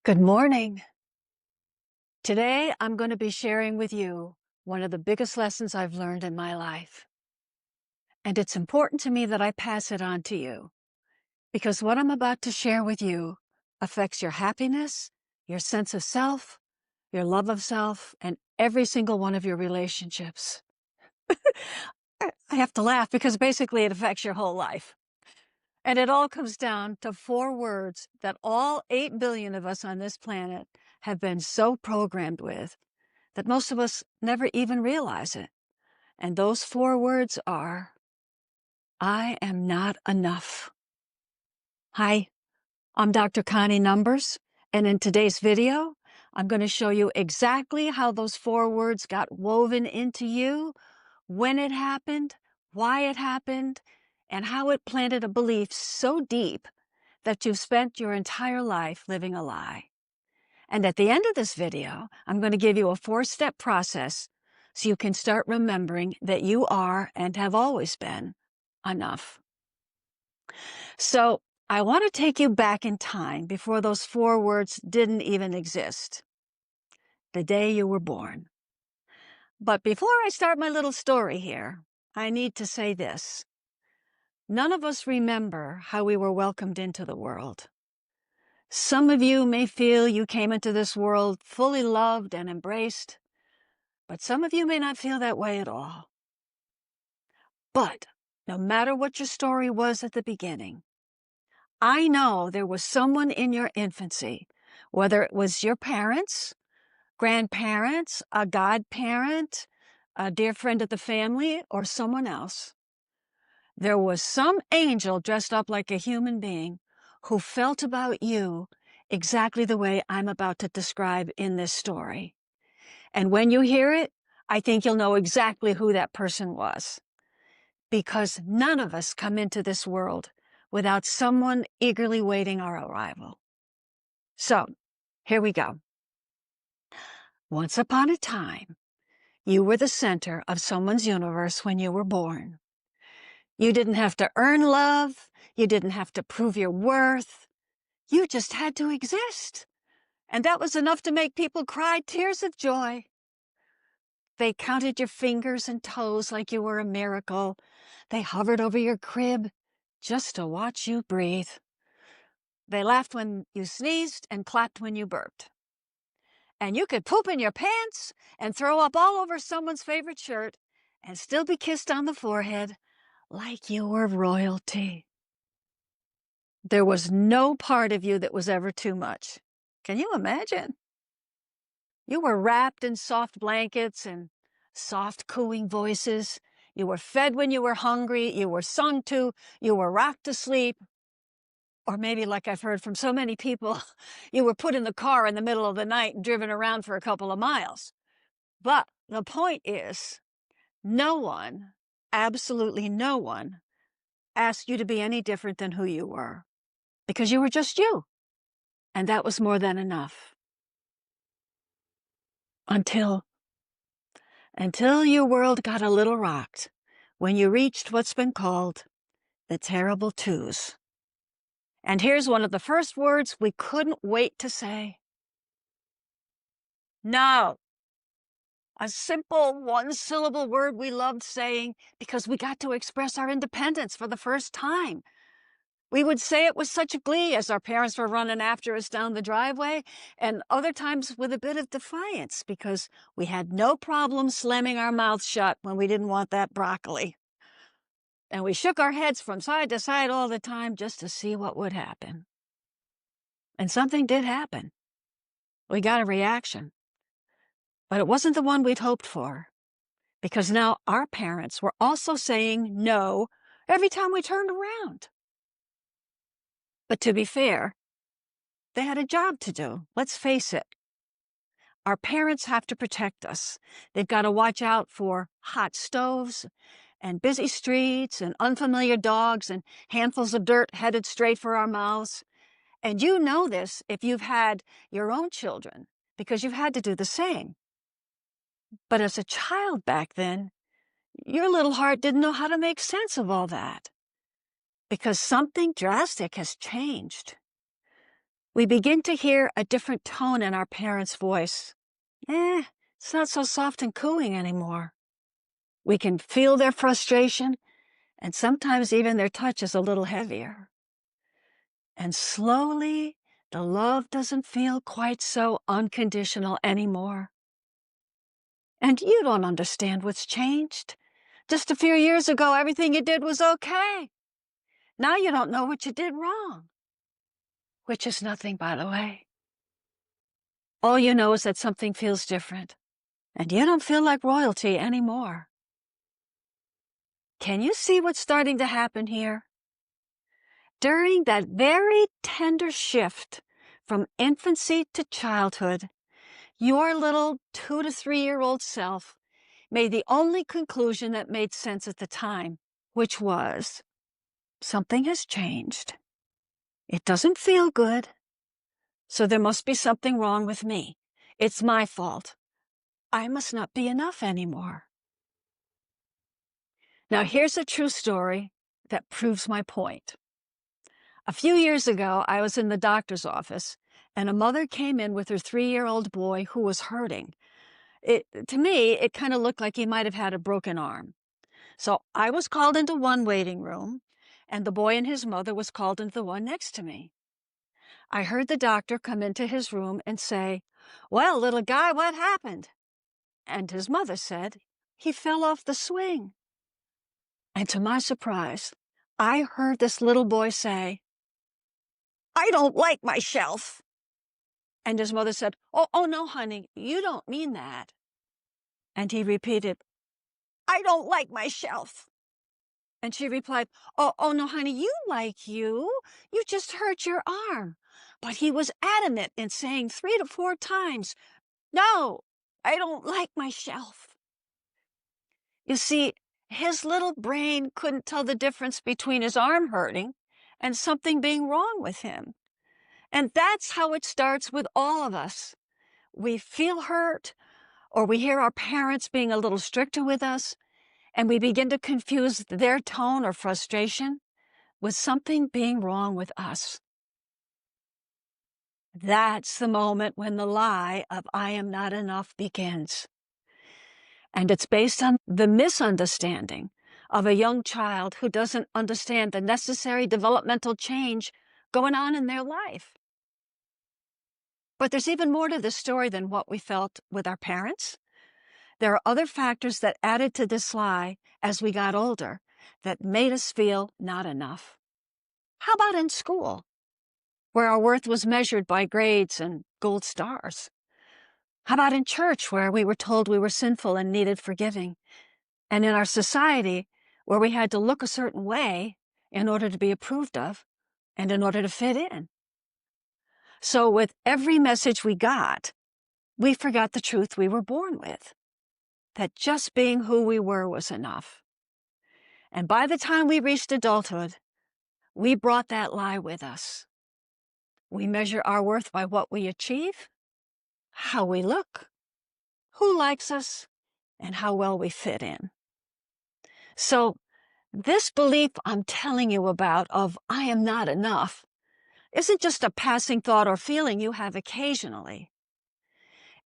Good morning. Today, I'm going to be sharing with you one of the biggest lessons I've learned in my life. And it's important to me that I pass it on to you because what I'm about to share with you affects your happiness, your sense of self, your love of self, and every single one of your relationships. I have to laugh because basically it affects your whole life. And it all comes down to four words that all 8 billion of us on this planet have been so programmed with that most of us never even realize it. And those four words are, I am not enough. Hi, I'm Dr. Connie Numbers, and in today's video, I'm going to show you exactly how those four words got woven into you, when it happened, why it happened, and how it planted a belief so deep that you've spent your entire life living a lie. And at the end of this video, I'm going to give you a 4-step process so you can start remembering that you are and have always been enough. So I want to take you back in time before those four words didn't even exist, the day you were born. But before I start my little story here, I need to say this. None of us remember how we were welcomed into the world. Some of you may feel you came into this world fully loved and embraced, but some of you may not feel that way at all. But no matter what your story was at the beginning, I know there was someone in your infancy, whether it was your parents, grandparents, a godparent, a dear friend of the family, or someone else. There was some angel dressed up like a human being who felt about you exactly the way I'm about to describe in this story. And when you hear it, I think you'll know exactly who that person was. Because none of us come into this world without someone eagerly waiting our arrival. So, here we go. Once upon a time, you were the center of someone's universe when you were born. You didn't have to earn love. You didn't have to prove your worth. You just had to exist. And that was enough to make people cry tears of joy. They counted your fingers and toes like you were a miracle. They hovered over your crib just to watch you breathe. They laughed when you sneezed and clapped when you burped. And you could poop in your pants and throw up all over someone's favorite shirt and still be kissed on the forehead like you were royalty. There was no part of you that was ever too much. Can you imagine? You were wrapped in soft blankets and soft cooing voices. You were fed when you were hungry. You were sung to. You were rocked to sleep. Or maybe, like I've heard from so many people, you were put in the car in the middle of the night and driven around for a couple of miles. But the point is, no one, absolutely no one, asked you to be any different than who you were. Because you were just you. And that was more than enough. Until your world got a little rocked when you reached what's been called the terrible twos. And here's one of the first words we couldn't wait to say. No. A simple one-syllable word we loved saying because we got to express our independence for the first time. We would say it with such glee as our parents were running after us down the driveway, and other times with a bit of defiance because we had no problem slamming our mouths shut when we didn't want that broccoli. And we shook our heads from side to side all the time just to see what would happen. And something did happen. We got a reaction. But it wasn't the one we'd hoped for, because now our parents were also saying no every time we turned around. But to be fair, they had a job to do. Let's face it. Our parents have to protect us. They've got to watch out for hot stoves and busy streets and unfamiliar dogs and handfuls of dirt headed straight for our mouths. And you know this if you've had your own children, because you've had to do the same. But as a child back then, your little heart didn't know how to make sense of all that, because something drastic has changed. We begin to hear a different tone in our parents' voice. It's not so soft and cooing anymore. We can feel their frustration, and sometimes even their touch is a little heavier. And slowly, the love doesn't feel quite so unconditional anymore. And you don't understand what's changed. Just a few years ago, everything you did was okay. Now you don't know what you did wrong, which is nothing, by the way. All you know is that something feels different, and you don't feel like royalty anymore. Can you see what's starting to happen here? During that very tender shift from infancy to childhood, your little 2 to 3-year-old self made the only conclusion that made sense at the time, which was, something has changed. It doesn't feel good, so there must be something wrong with me. It's my fault. I must not be enough anymore. Now, here's a true story that proves my point. A few years ago, I was in the doctor's office, and a mother came in with her 3-year-old boy who was hurting. To me, it kind of looked like he might have had a broken arm. So I was called into one waiting room, and the boy and his mother was called into the one next to me. I heard the doctor come into his room and say, "Well, little guy, what happened?" And his mother said, "He fell off the swing." And to my surprise, I heard this little boy say, "I don't like my shelf." And his mother said, Oh, no, honey, you don't mean that." And he repeated, "I don't like my shelf." And she replied, Oh, no, honey, you like you. You just hurt your arm." But he was adamant in saying 3 to 4 times, "No, I don't like my shelf." You see, his little brain couldn't tell the difference between his arm hurting and something being wrong with him. And that's how it starts with all of us. We feel hurt, or we hear our parents being a little stricter with us, and we begin to confuse their tone or frustration with something being wrong with us. That's the moment when the lie of "I am not enough" begins. And it's based on the misunderstanding of a young child who doesn't understand the necessary developmental change going on in their life. But there's even more to this story than what we felt with our parents. There are other factors that added to this lie as we got older that made us feel not enough. How about in school, where our worth was measured by grades and gold stars? How about in church, where we were told we were sinful and needed forgiving? And in our society, where we had to look a certain way in order to be approved of and in order to fit in? So with every message we got, we forgot the truth we were born with, that just being who we were was enough. And by the time we reached adulthood, we brought that lie with us. We measure our worth by what we achieve, how we look, who likes us, and how well we fit in. So this belief I'm telling you about of "I am not enough" isn't just a passing thought or feeling you have occasionally.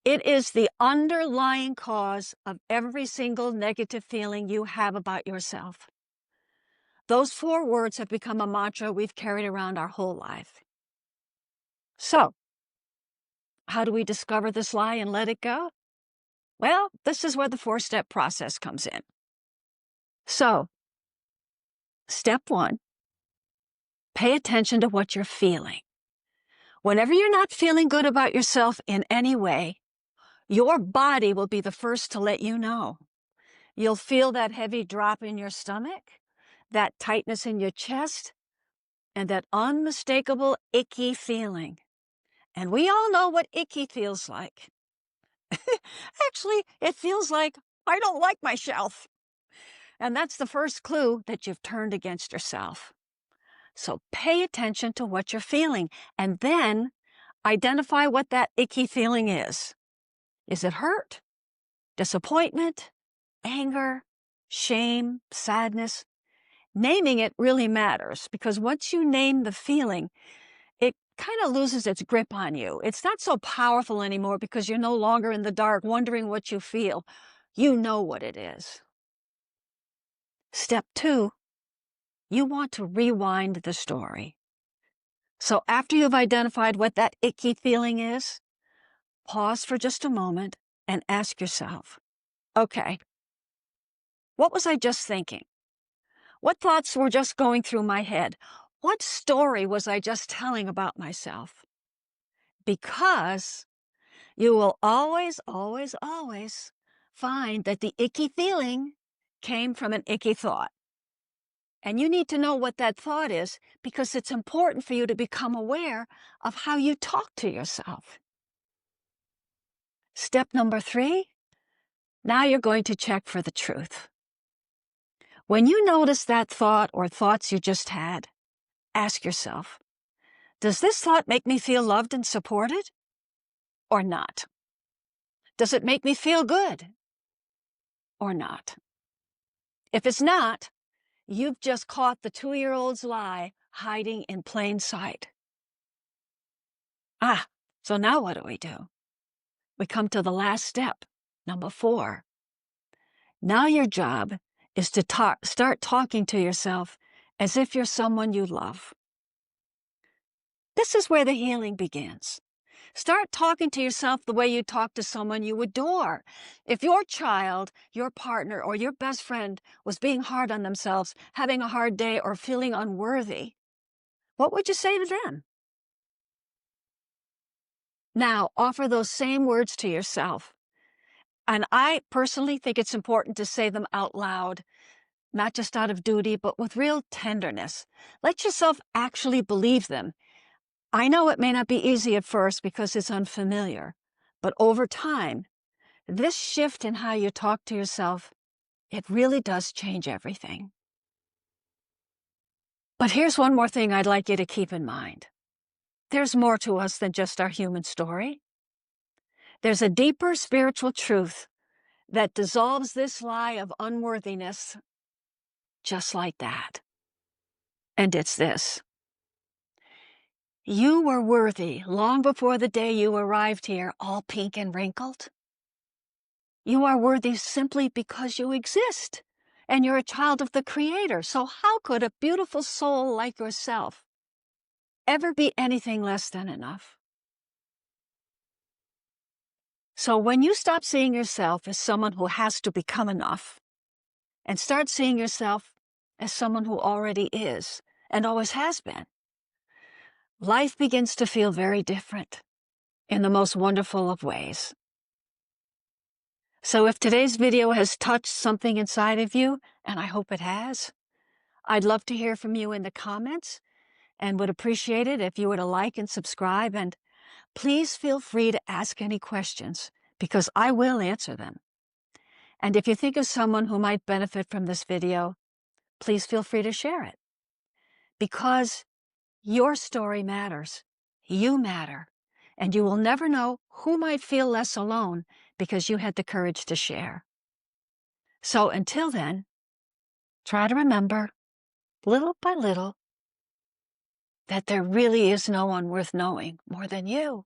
It is the underlying cause of every single negative feeling you have about yourself. Those 4 words have become a mantra we've carried around our whole life. So, how do we discover this lie and let it go? Well, this is where the 4-step process comes in. So, step 1, pay attention to what you're feeling. Whenever you're not feeling good about yourself in any way, your body will be the first to let you know. You'll feel that heavy drop in your stomach, that tightness in your chest, and that unmistakable icky feeling. And we all know what icky feels like. Actually, it feels like, "I don't like my shelf." And that's the first clue that you've turned against yourself. So pay attention to what you're feeling, and then identify what that icky feeling is. Is it hurt, disappointment, anger, shame, sadness? Naming it really matters, because once you name the feeling, it kind of loses its grip on you. It's not so powerful anymore because you're no longer in the dark wondering what you feel. You know what it is. Step 2, you want to rewind the story. So after you've identified what that icky feeling is, pause for just a moment and ask yourself, okay, what was I just thinking? What thoughts were just going through my head? What story was I just telling about myself? Because you will always, always, always find that the icky feeling came from an icky thought. And you need to know what that thought is because it's important for you to become aware of how you talk to yourself. Step number 3, now you're going to check for the truth. When you notice that thought or thoughts you just had, ask yourself, does this thought make me feel loved and supported or not? Does it make me feel good or not? If it's not, you've just caught the 2-year-old's lie hiding in plain sight. So now what do? We come to the last step, number 4. Now your job is to start talking to yourself as if you're someone you love. This is where the healing begins. Start talking to yourself the way you talk to someone you adore. If your child, your partner, or your best friend was being hard on themselves, having a hard day, or feeling unworthy, what would you say to them? Now, offer those same words to yourself. And I personally think it's important to say them out loud, not just out of duty, but with real tenderness. Let yourself actually believe them. I know it may not be easy at first because it's unfamiliar, but over time, this shift in how you talk to yourself, it really does change everything. But here's one more thing I'd like you to keep in mind. There's more to us than just our human story. There's a deeper spiritual truth that dissolves this lie of unworthiness just like that. And it's this. You were worthy long before the day you arrived here, all pink and wrinkled. You are worthy simply because you exist, and you're a child of the Creator. So how could a beautiful soul like yourself ever be anything less than enough? So when you stop seeing yourself as someone who has to become enough, and start seeing yourself as someone who already is and always has been, life begins to feel very different in the most wonderful of ways. So if today's video has touched something inside of you, and I hope it has, I'd love to hear from you in the comments and would appreciate it if you were to like and subscribe. And please feel free to ask any questions because I will answer them. And if you think of someone who might benefit from this video, please feel free to share it. Because your story matters. You matter. And you will never know who might feel less alone because you had the courage to share. So until then, try to remember, little by little, that there really is no one worth knowing more than you.